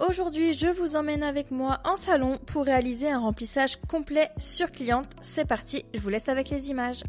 Aujourd'hui, je vous emmène avec moi en salon pour réaliser un remplissage complet sur cliente. C'est parti, je vous laisse avec les images.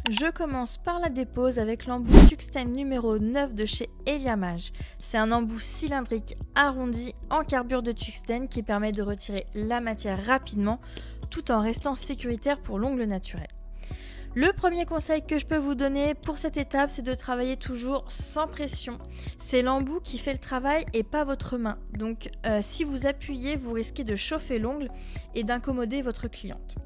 Je commence par la dépose avec l'embout Tuxtène numéro 9 de chez Eliamage. C'est un embout cylindrique arrondi en carbure de tuxtène qui permet de retirer la matière rapidement tout en restant sécuritaire pour l'ongle naturel. Le premier conseil que je peux vous donner pour cette étape, c'est de travailler toujours sans pression. C'est l'embout qui fait le travail et pas votre main. Donc si vous appuyez, vous risquez de chauffer l'ongle et d'incommoder votre cliente.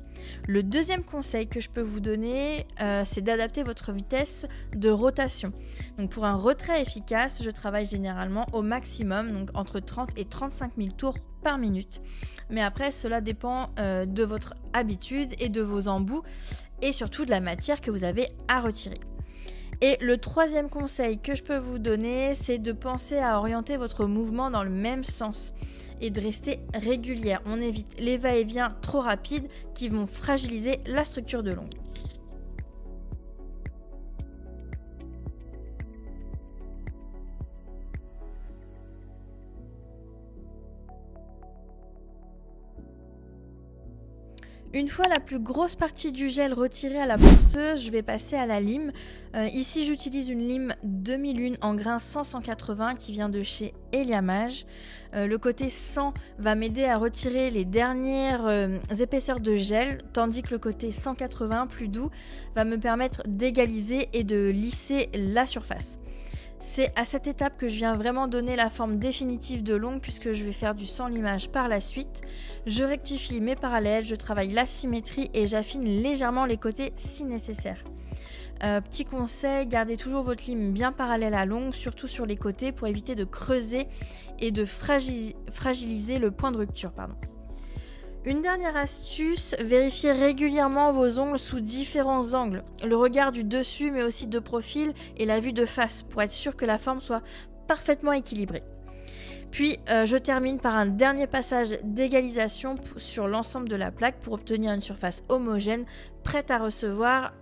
Le deuxième conseil que je peux vous donner, c'est d'adapter votre vitesse de rotation. Donc pour un retrait efficace, je travaille généralement au maximum, donc entre 30 et 35 000 tours par minute. Mais après, cela dépend de votre habitude et de vos embouts et surtout de la matière que vous avez à retirer. Et le troisième conseil que je peux vous donner, c'est de penser à orienter votre mouvement dans le même sens et de rester régulière. On évite les va-et-vient trop rapides qui vont fragiliser la structure de l'ongle. Une fois la plus grosse partie du gel retirée à la ponceuse, je vais passer à la lime. Ici, j'utilise une lime 2001 en grain 100-180 qui vient de chez Eliamage. Le côté 100 va m'aider à retirer les dernières épaisseurs de gel, tandis que le côté 180 plus doux va me permettre d'égaliser et de lisser la surface. C'est à cette étape que je viens vraiment donner la forme définitive de l'ongle puisque je vais faire du sans limage par la suite. Je rectifie mes parallèles, je travaille la symétrie et j'affine légèrement les côtés si nécessaire. Petit conseil, gardez toujours votre lime bien parallèle à l'ongle, surtout sur les côtés pour éviter de creuser et de fragiliser le point de rupture. Une dernière astuce, vérifiez régulièrement vos ongles sous différents angles. Le regard du dessus mais aussi de profil et la vue de face pour être sûr que la forme soit parfaitement équilibrée. Puis je termine par un dernier passage d'égalisation sur l'ensemble de la plaque pour obtenir une surface homogène prête à recevoir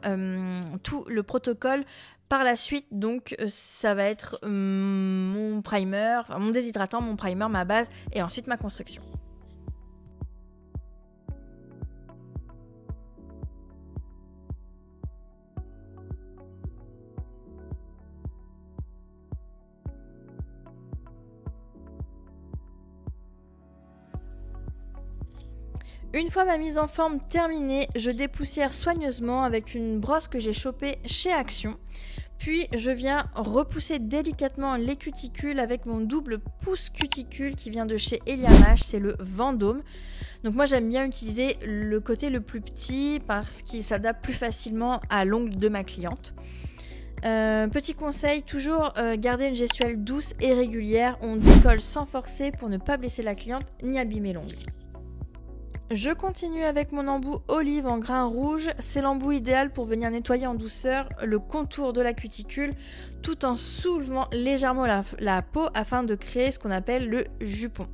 tout le protocole. Par la suite, donc, ça va être mon primer, mon déshydratant, mon primer, ma base et ensuite ma construction. Une fois ma mise en forme terminée, je dépoussière soigneusement avec une brosse que j'ai chopée chez Action. Puis je viens repousser délicatement les cuticules avec mon double pouce cuticule qui vient de chez Eliamage, c'est le Vendôme. Donc moi j'aime bien utiliser le côté le plus petit parce qu'il s'adapte plus facilement à l'ongle de ma cliente. Petit conseil, toujours garder une gestuelle douce et régulière. On décolle sans forcer pour ne pas blesser la cliente ni abîmer l'ongle. Je continue avec mon embout olive en grain rouge. C'est l'embout idéal pour venir nettoyer en douceur le contour de la cuticule tout en soulevant légèrement la peau afin de créer ce qu'on appelle le jupon.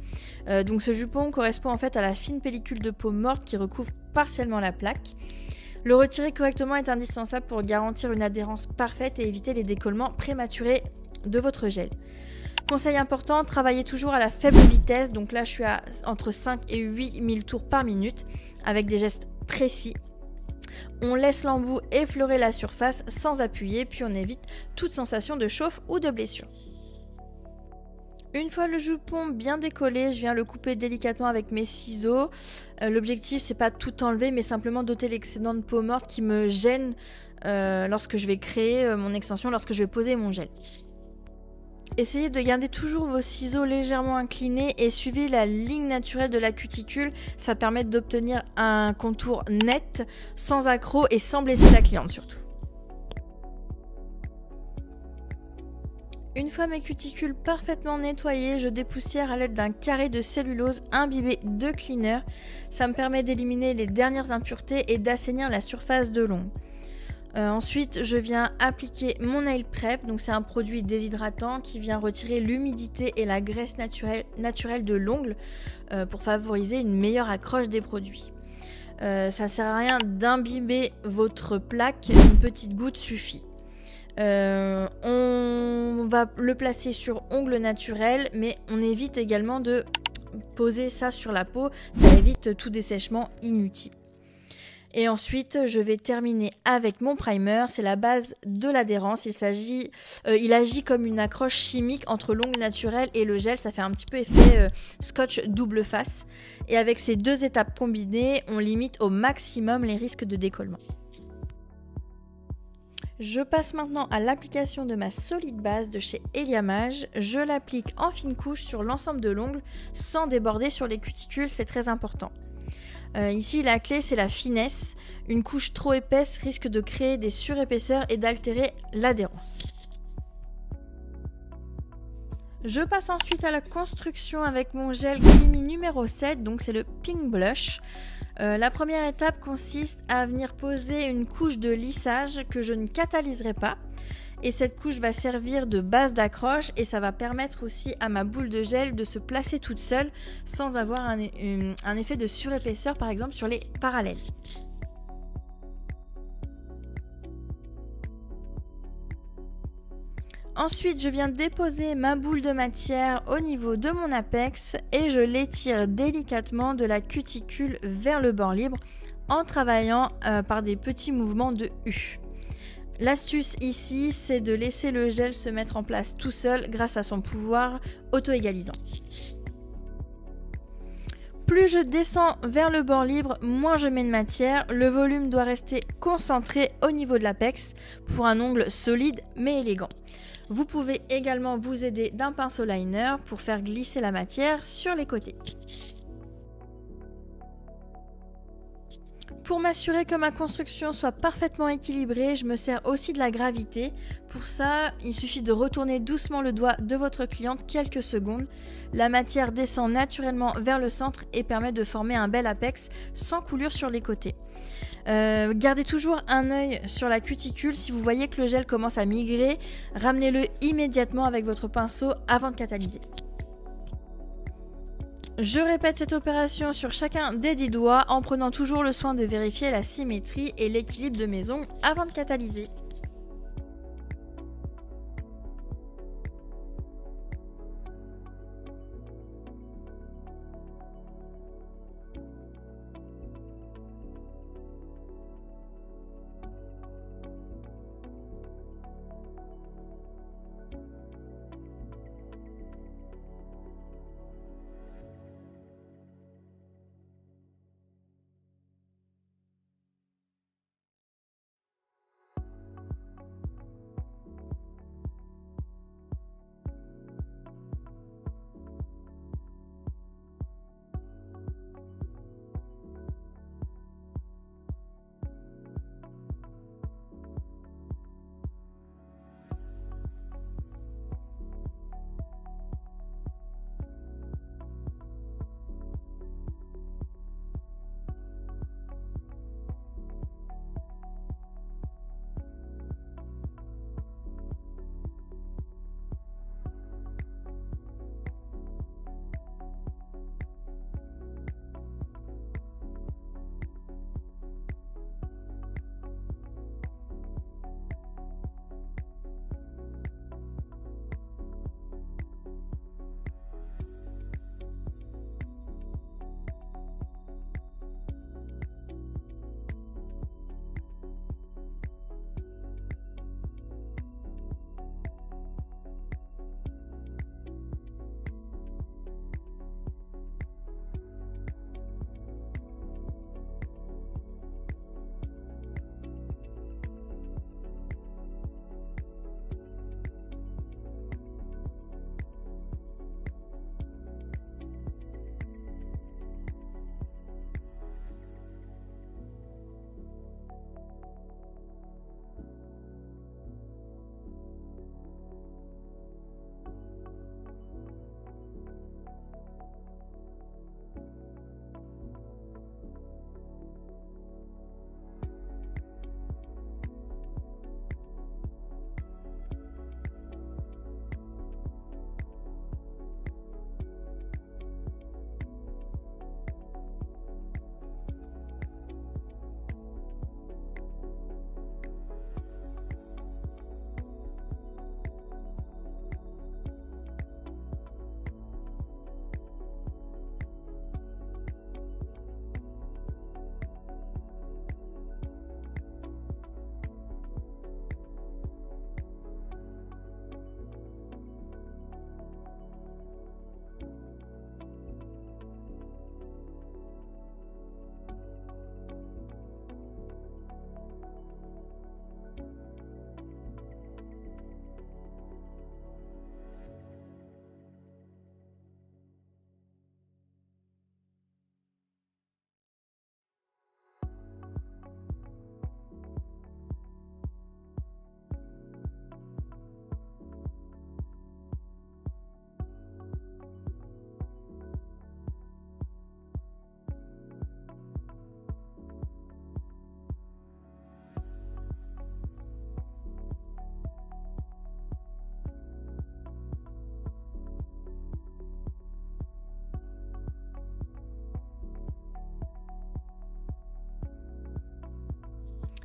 Donc ce jupon correspond en fait à la fine pellicule de peau morte qui recouvre partiellement la plaque. Le retirer correctement est indispensable pour garantir une adhérence parfaite et éviter les décollements prématurés de votre gel. Conseil important, travaillez toujours à la faible vitesse, donc là je suis à entre 5 et 8 000 tours par minute avec des gestes précis. On laisse l'embout effleurer la surface sans appuyer, puis on évite toute sensation de chauffe ou de blessure. Une fois le jupon bien décollé, je viens le couper délicatement avec mes ciseaux. L'objectif c'est pas tout enlever mais simplement d'ôter l'excédent de peau morte qui me gêne lorsque je vais créer mon extension, lorsque je vais poser mon gel. Essayez de garder toujours vos ciseaux légèrement inclinés et suivez la ligne naturelle de la cuticule. Ça permet d'obtenir un contour net, sans accroc et sans blesser la cliente surtout. Une fois mes cuticules parfaitement nettoyées, je dépoussière à l'aide d'un carré de cellulose imbibé de cleaner. Ça me permet d'éliminer les dernières impuretés et d'assainir la surface de l'ongle. Ensuite, je viens appliquer mon Nail Prep. Donc c'est un produit déshydratant qui vient retirer l'humidité et la graisse naturelle de l'ongle pour favoriser une meilleure accroche des produits. Ça sert à rien d'imbiber votre plaque, une petite goutte suffit. On va le placer sur ongles naturels, mais on évite également de poser ça sur la peau, ça évite tout dessèchement inutile. Et ensuite, je vais terminer avec mon primer. C'est la base de l'adhérence. Il agit comme une accroche chimique entre l'ongle naturel et le gel. Ça fait un petit peu effet scotch double face. Et avec ces deux étapes combinées, on limite au maximum les risques de décollement. Je passe maintenant à l'application de ma solide base de chez Eliamage. Je l'applique en fine couche sur l'ensemble de l'ongle sans déborder sur les cuticules, c'est très important. Ici, la clé, c'est la finesse. Une couche trop épaisse risque de créer des surépaisseurs et d'altérer l'adhérence. Je passe ensuite à la construction avec mon gel Creamy numéro 7, donc c'est le Pink Blush. La première étape consiste à venir poser une couche de lissage que je ne catalyserai pas. Et cette couche va servir de base d'accroche et ça va permettre aussi à ma boule de gel de se placer toute seule sans avoir un effet de surépaisseur par exemple sur les parallèles. Ensuite, je viens déposer ma boule de matière au niveau de mon apex et je l'étire délicatement de la cuticule vers le bord libre en travaillant par des petits mouvements de U. L'astuce ici, c'est de laisser le gel se mettre en place tout seul grâce à son pouvoir auto-égalisant. Plus je descends vers le bord libre, moins je mets de matière. Le volume doit rester concentré au niveau de l'apex pour un ongle solide mais élégant. Vous pouvez également vous aider d'un pinceau liner pour faire glisser la matière sur les côtés. Pour m'assurer que ma construction soit parfaitement équilibrée, je me sers aussi de la gravité. Pour ça, il suffit de retourner doucement le doigt de votre cliente quelques secondes. La matière descend naturellement vers le centre et permet de former un bel apex sans coulure sur les côtés. Gardez toujours un œil sur la cuticule. Si vous voyez que le gel commence à migrer, ramenez-le immédiatement avec votre pinceau avant de catalyser. Je répète cette opération sur chacun des 10 doigts en prenant toujours le soin de vérifier la symétrie et l'équilibre de mes ongles avant de catalyser.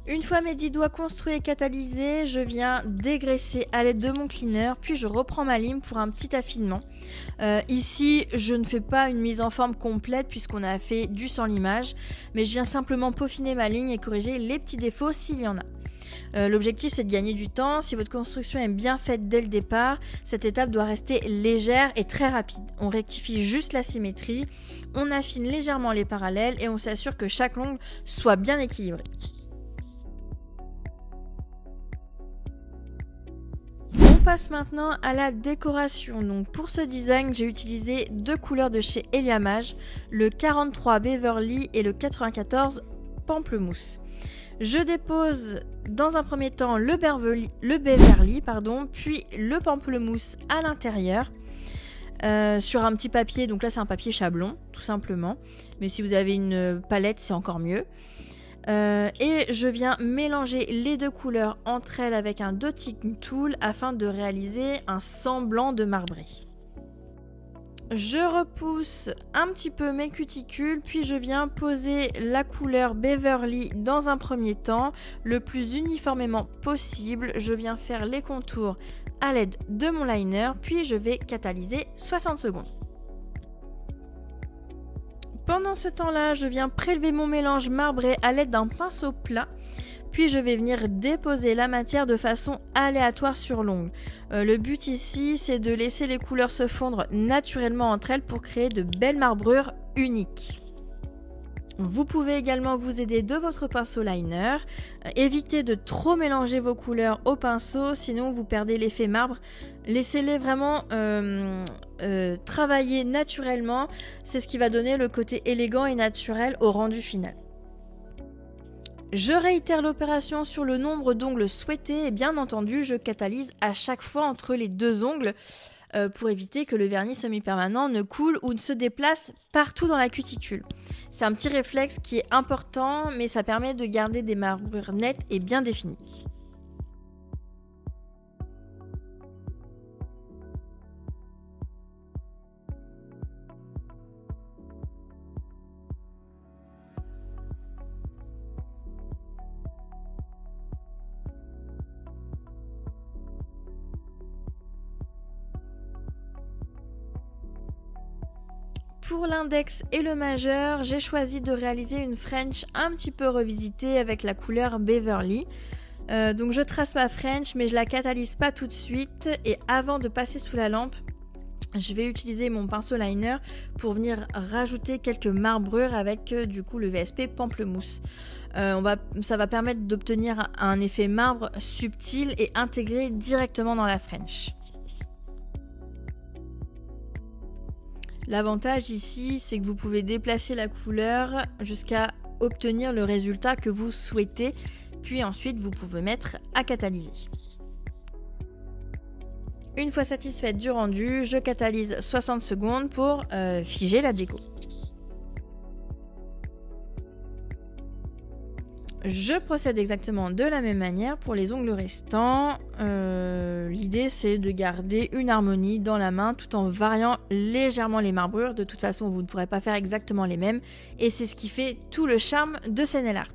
Une fois mes 10 doigts construits et catalysés, je viens dégraisser à l'aide de mon cleaner, puis je reprends ma lime pour un petit affinement. Ici, je ne fais pas une mise en forme complète puisqu'on a fait du sans limage, mais je viens simplement peaufiner ma ligne et corriger les petits défauts s'il y en a. L'objectif, c'est de gagner du temps. Si votre construction est bien faite dès le départ, cette étape doit rester légère et très rapide. On rectifie juste la symétrie, on affine légèrement les parallèles et on s'assure que chaque ongle soit bien équilibré. On passe maintenant à la décoration. Donc pour ce design, j'ai utilisé 2 couleurs de chez Eliamage, le 43 Beverly et le 94 Pamplemousse. Je dépose dans un premier temps le Beverly, puis le Pamplemousse à l'intérieur sur un petit papier. Donc là c'est un papier chablon tout simplement, mais si vous avez une palette c'est encore mieux. Et je viens mélanger les 2 couleurs entre elles avec un dotting tool afin de réaliser un semblant de marbré. Je repousse un petit peu mes cuticules, puis je viens poser la couleur Beverly dans un premier temps, le plus uniformément possible. Je viens faire les contours à l'aide de mon liner, puis je vais catalyser 60 secondes. Pendant ce temps-là, je viens prélever mon mélange marbré à l'aide d'un pinceau plat, puis je vais venir déposer la matière de façon aléatoire sur l'ongle. Le but ici, c'est de laisser les couleurs se fondre naturellement entre elles pour créer de belles marbrures uniques. Vous pouvez également vous aider de votre pinceau liner. Évitez de trop mélanger vos couleurs au pinceau, sinon vous perdez l'effet marbre. Laissez-les vraiment travailler naturellement. C'est ce qui va donner le côté élégant et naturel au rendu final. Je réitère l'opération sur le nombre d'ongles souhaités et bien entendu, je catalyse à chaque fois entre les 2 ongles pour éviter que le vernis semi-permanent ne coule ou ne se déplace partout dans la cuticule. C'est un petit réflexe qui est important, mais ça permet de garder des marbrures nettes et bien définies. Pour l'index et le majeur, j'ai choisi de réaliser une French un petit peu revisitée avec la couleur Beverly. Donc je trace ma French mais je la catalyse pas tout de suite et avant de passer sous la lampe, je vais utiliser mon pinceau liner pour venir rajouter quelques marbrures avec du coup le VSP Pamplemousse. Ça va permettre d'obtenir un effet marbre subtil et intégré directement dans la French. L'avantage ici, c'est que vous pouvez déplacer la couleur jusqu'à obtenir le résultat que vous souhaitez, puis ensuite vous pouvez mettre à catalyser. Une fois satisfaite du rendu, je catalyse 60 secondes pour figer la déco. Je procède exactement de la même manière pour les ongles restants. L'idée c'est de garder une harmonie dans la main tout en variant légèrement les marbrures. De toute façon vous ne pourrez pas faire exactement les mêmes et c'est ce qui fait tout le charme de ce nail art.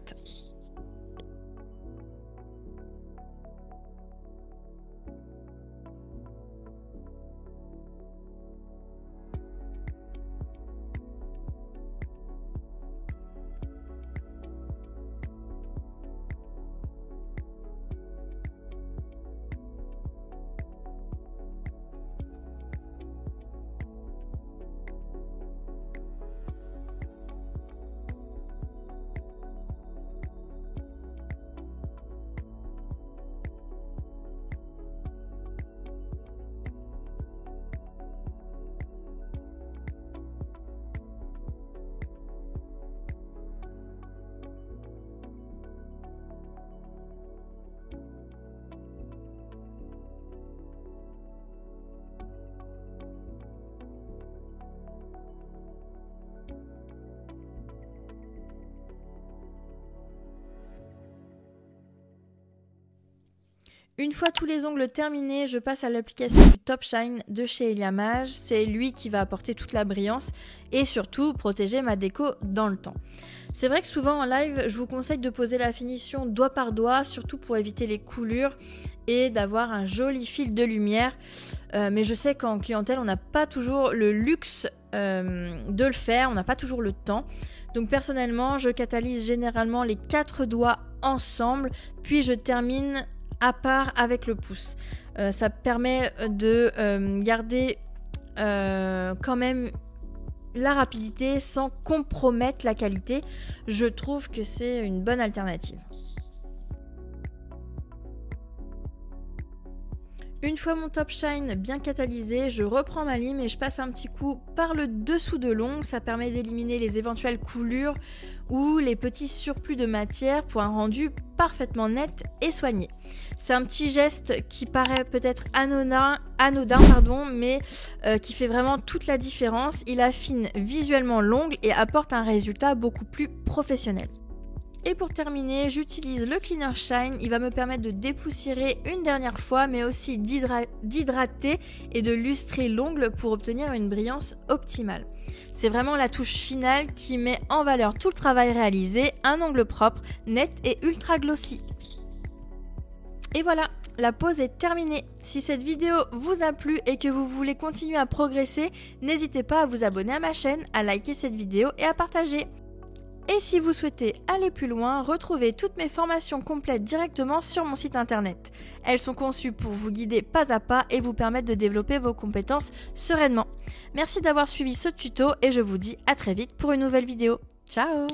Une fois tous les ongles terminés, je passe à l'application du Top Shine de chez Eliamage. C'est lui qui va apporter toute la brillance et surtout protéger ma déco dans le temps. C'est vrai que souvent en live, je vous conseille de poser la finition doigt par doigt, surtout pour éviter les coulures et d'avoir un joli fil de lumière. Mais je sais qu'en clientèle, on n'a pas toujours le luxe de le faire, on n'a pas toujours le temps. Donc personnellement, je catalyse généralement les 4 doigts ensemble, puis je termine à part avec le pouce. Ça permet de garder quand même la rapidité sans compromettre la qualité. Je trouve que c'est une bonne alternative. Une fois mon Top Shine bien catalysé, je reprends ma lime et je passe un petit coup par le dessous de l'ongle. Ça permet d'éliminer les éventuelles coulures ou les petits surplus de matière pour un rendu parfaitement net et soigné. C'est un petit geste qui paraît peut-être anodin, mais qui fait vraiment toute la différence. Il affine visuellement l'ongle et apporte un résultat beaucoup plus professionnel. Et pour terminer, j'utilise le Cleaner Shine. Il va me permettre de dépoussiérer une dernière fois, mais aussi d'hydrater et de lustrer l'ongle pour obtenir une brillance optimale. C'est vraiment la touche finale qui met en valeur tout le travail réalisé, un ongle propre, net et ultra glossy. Et voilà, la pause est terminée. Si cette vidéo vous a plu et que vous voulez continuer à progresser, n'hésitez pas à vous abonner à ma chaîne, à liker cette vidéo et à partager. Et si vous souhaitez aller plus loin, retrouvez toutes mes formations complètes directement sur mon site internet. Elles sont conçues pour vous guider pas à pas et vous permettre de développer vos compétences sereinement. Merci d'avoir suivi ce tuto et je vous dis à très vite pour une nouvelle vidéo. Ciao!